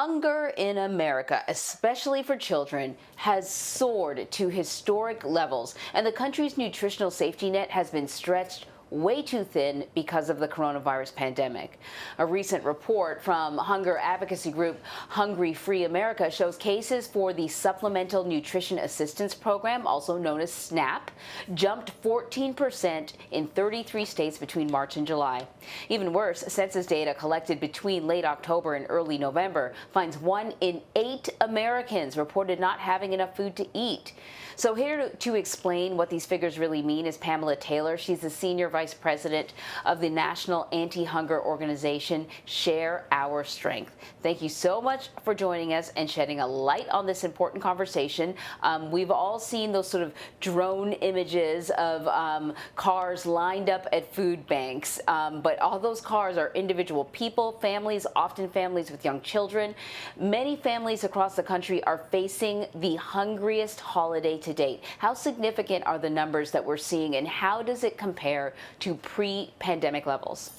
Hunger in America, especially for children, has soared to historic levels, and the country's nutritional safety net has been stretched way too thin because of the coronavirus pandemic. A recent report from hunger advocacy group Hungry Free America shows cases for the Supplemental Nutrition Assistance Program, also known as SNAP, jumped 14% in 33 states between March and July. Even worse, census data collected between late October and early November finds 1 in 8 Americans reported not having enough food to eat. So here to explain what these figures really mean is Pamela Taylor. She's the Senior Vice President of the National Anti-Hunger Organization, Share Our Strength. Thank you so much for joining us and shedding a light on this important conversation. We've all seen those sort of drone images of cars lined up at food banks, but all those cars are individual people, families, often families with young children. Many families across the country are facing the hungriest holiday to date. How significant are the numbers that we're seeing, and how does it compare to pre-pandemic levels?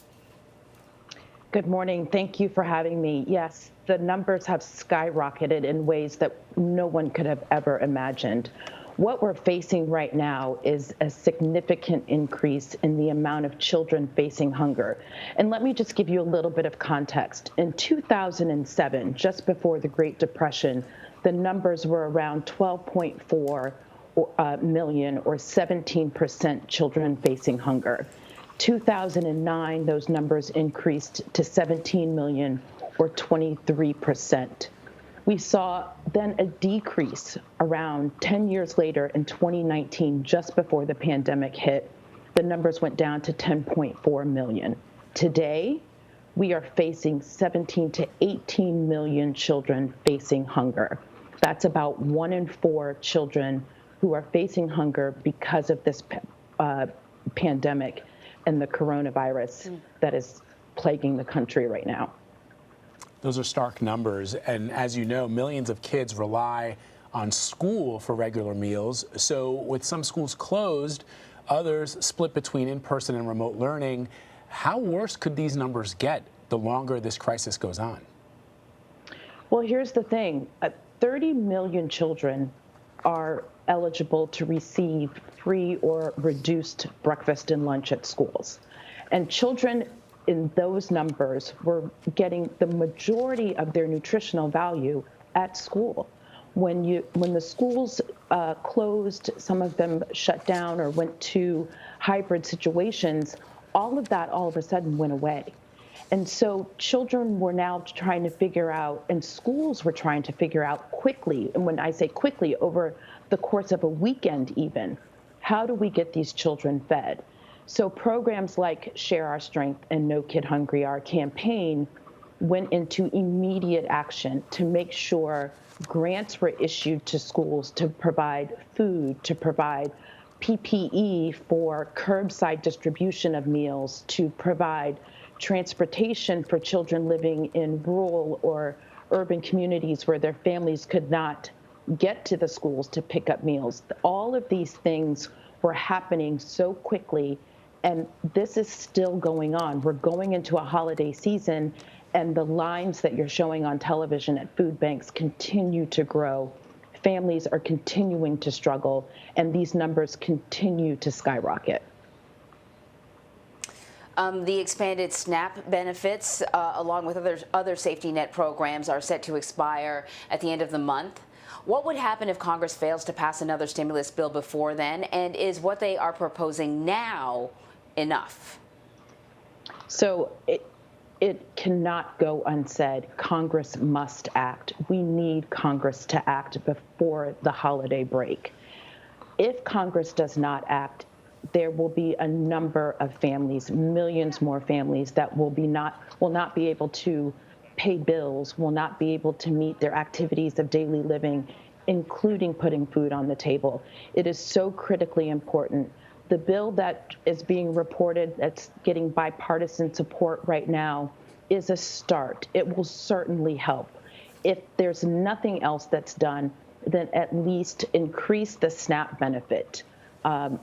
Good morning. Thank you for having me. Yes, the numbers have skyrocketed in ways that no one could have ever imagined. What we're facing right now is a significant increase in the amount of children facing hunger. And let me just give you a little bit of context. In 2007, just before the Great Depression, the numbers were around 12.4 million, or 17% children facing hunger. 2009, those numbers increased to 17 million, or 23%. We saw then a decrease around 10 years later in 2019, just before the pandemic hit. The numbers went down to 10.4 million. Today, we are facing 17 to 18 million children facing hunger. That's about 1 in 4 children who are facing hunger because of this pandemic and the coronavirus that is plaguing the country right now. Those are stark numbers, and as you know, millions of kids rely on school for regular meals. So with some schools closed, others split between in-person and remote learning. How worse could these numbers get the longer this crisis goes on? Well, here's the thing. 30 million children are eligible to receive free or reduced breakfast and lunch at schools. And children in those numbers were getting the majority of their nutritional value at school. When the schools closed, some of them shut down or went to hybrid situations, all of that all of a sudden went away. And so children were now trying to figure out, and schools were trying to figure out quickly, and when I say quickly, over the course of a weekend even, how do we get these children fed? So programs like Share Our Strength and No Kid Hungry, our campaign, went into immediate action to make sure grants were issued to schools to provide food, to provide PPE for curbside distribution of meals, to provide transportation for children living in rural or urban communities where their families could not get to the schools to pick up meals. All of these things were happening so quickly, and this is still going on. We're going into a holiday season, and the lines that you're showing on television at food banks continue to grow. Families are continuing to struggle, and these numbers continue to skyrocket. The expanded SNAP benefits, along with other safety net programs, are set to expire at the end of the month. What would happen if Congress fails to pass another stimulus bill before then? And is what they are proposing now enough? So it cannot go unsaid. Congress must act. We need Congress to act before the holiday break. If Congress does not act, there will be a number of families, millions more families, that will not be able to pay bills, will not be able to meet their activities of daily living, including putting food on the table. It is so critically important. The bill that is being reported, that's getting bipartisan support right now, is a start. It will certainly help. If there's nothing else that's done, then at least increase the SNAP benefit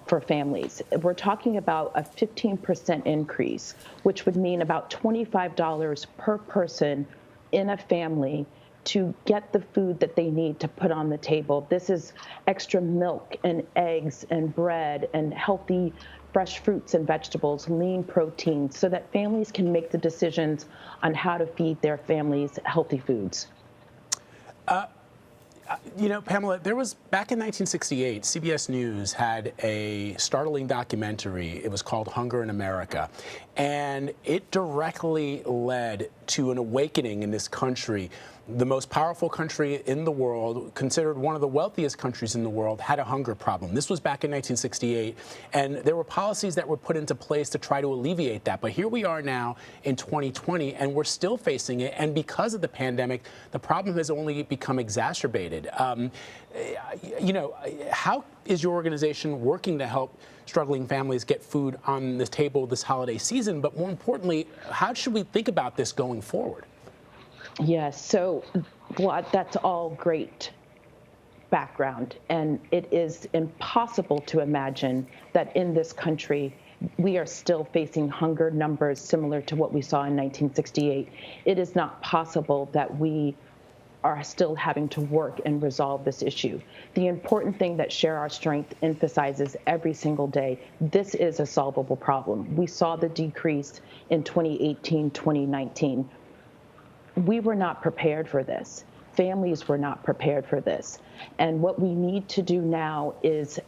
for families. We're talking about a 15% increase, which would mean about $25 per person in a family to get the food that they need to put on the table. This is extra milk and eggs and bread and healthy fresh fruits and vegetables, lean protein, so that families can make the decisions on how to feed their families healthy foods. You know, Pamela, there was, back in 1968, CBS News had a startling documentary. It was called Hunger in America. And it directly led to an awakening in this country. The most powerful country in the world, considered one of the wealthiest countries in the world, had a hunger problem. This was back in 1968, and there were policies that were put into place to try to alleviate that. But here we are now in 2020, and we're still facing it. And because of the pandemic, the problem has only become exacerbated. You know, how is your organization working to help struggling families get food on the table this holiday season? But more importantly, how should we think about this going forward? Yes, so that's all great background, and it is impossible to imagine that in this country we are still facing hunger numbers similar to what we saw in 1968. It is not possible that we are still having to work and resolve this issue. The important thing that Share Our Strength emphasizes every single day, this is a solvable problem. We saw the decrease in 2018, 2019. We were not prepared for this. Families were not prepared for this. And what we need to do now is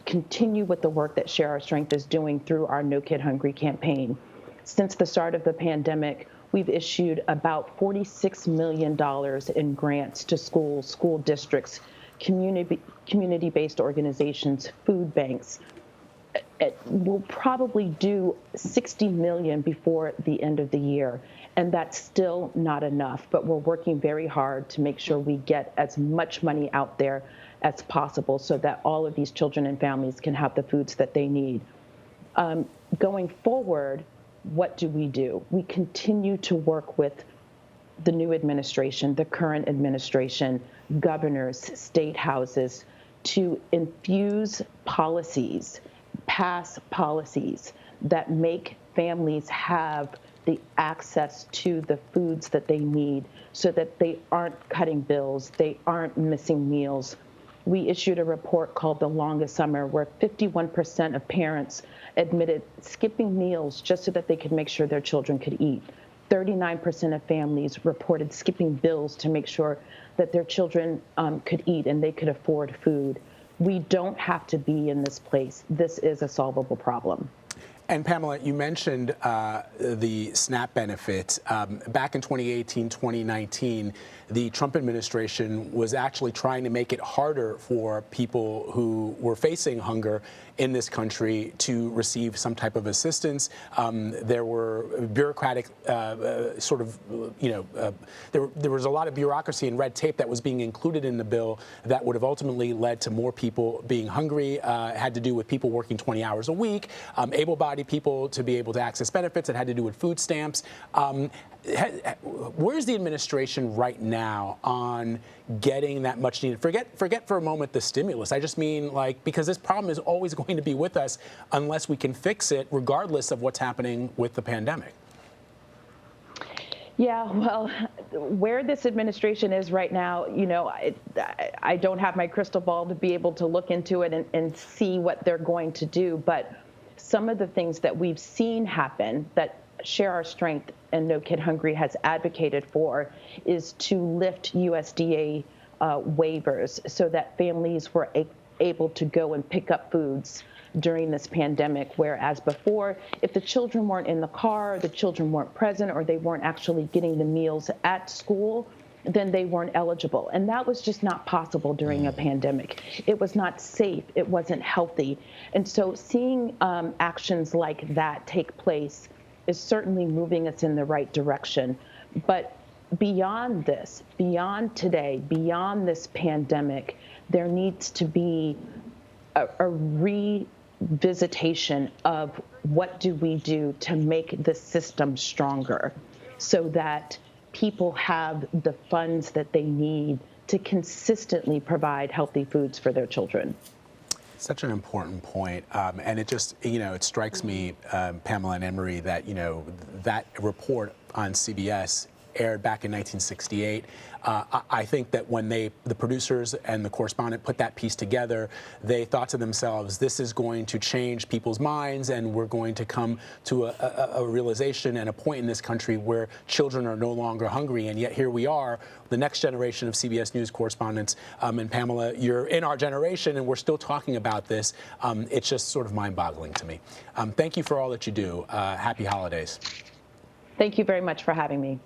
continue with the work that Share Our Strength is doing through our No Kid Hungry campaign. Since the start of the pandemic, we've issued about $46 million in grants to schools, school districts, community-based organizations, food banks. We'll probably do 60 million before the end of the year, and that's still not enough, but we're working very hard to make sure we get as much money out there as possible so that all of these children and families can have the foods that they need. Going forward, what do? We continue to work with the new administration, the current administration, governors, state houses, to infuse policies, pass policies that make families have the access to the foods that they need so that they aren't cutting bills, they aren't missing meals. We issued a report called The Longest Summer, where 51% of parents admitted skipping meals just so that they could make sure their children could eat. 39% of families reported skipping bills to make sure that their children could eat and they could afford food. We don't have to be in this place. This is a solvable problem. And Pamela, you mentioned the SNAP benefit. Back in 2018, 2019, the Trump administration was actually trying to make it harder for people who were facing hunger in this country to receive some type of assistance. There were bureaucratic there was a lot of bureaucracy and red tape that was being included in the bill that would have ultimately led to more people being hungry. It had to do with people working 20 hours a week, able-bodied people to be able to access benefits. It had to do with food stamps. Where's the administration right now on getting that much needed? Forget for a moment the stimulus. I just mean, like, because this problem is always going to be with us unless we can fix it, regardless of what's happening with the pandemic. Yeah, well, where this administration is right now, you know, I don't have my crystal ball to be able to look into it and see what they're going to do. But some of the things that we've seen happen that Share Our Strength and No Kid Hungry has advocated for is to lift USDA waivers so that families were able to go and pick up foods during this pandemic, whereas before, if the children weren't in the car, the children weren't present, or they weren't actually getting the meals at school, then they weren't eligible. And that was just not possible during a pandemic. It was not safe. It wasn't healthy. And so seeing actions like that take place is certainly moving us in the right direction. But beyond this, beyond today, beyond this pandemic, there needs to be a revisitation of what do we do to make the system stronger so that people have the funds that they need to consistently provide healthy foods for their children. Such an important point. And it just, it strikes me, Pamela and Emery, that, that report on CBS aired back in 1968. I think that when the producers and the correspondent put that piece together, they thought to themselves, this is going to change people's minds, and we're going to come to a realization and a point in this country where children are no longer hungry. And yet here we are, the next generation of CBS News correspondents. And Pamela, you're in our generation, and we're still talking about this. It's just sort of mind-boggling to me. Thank you for all that you do. Happy holidays. Thank you very much for having me.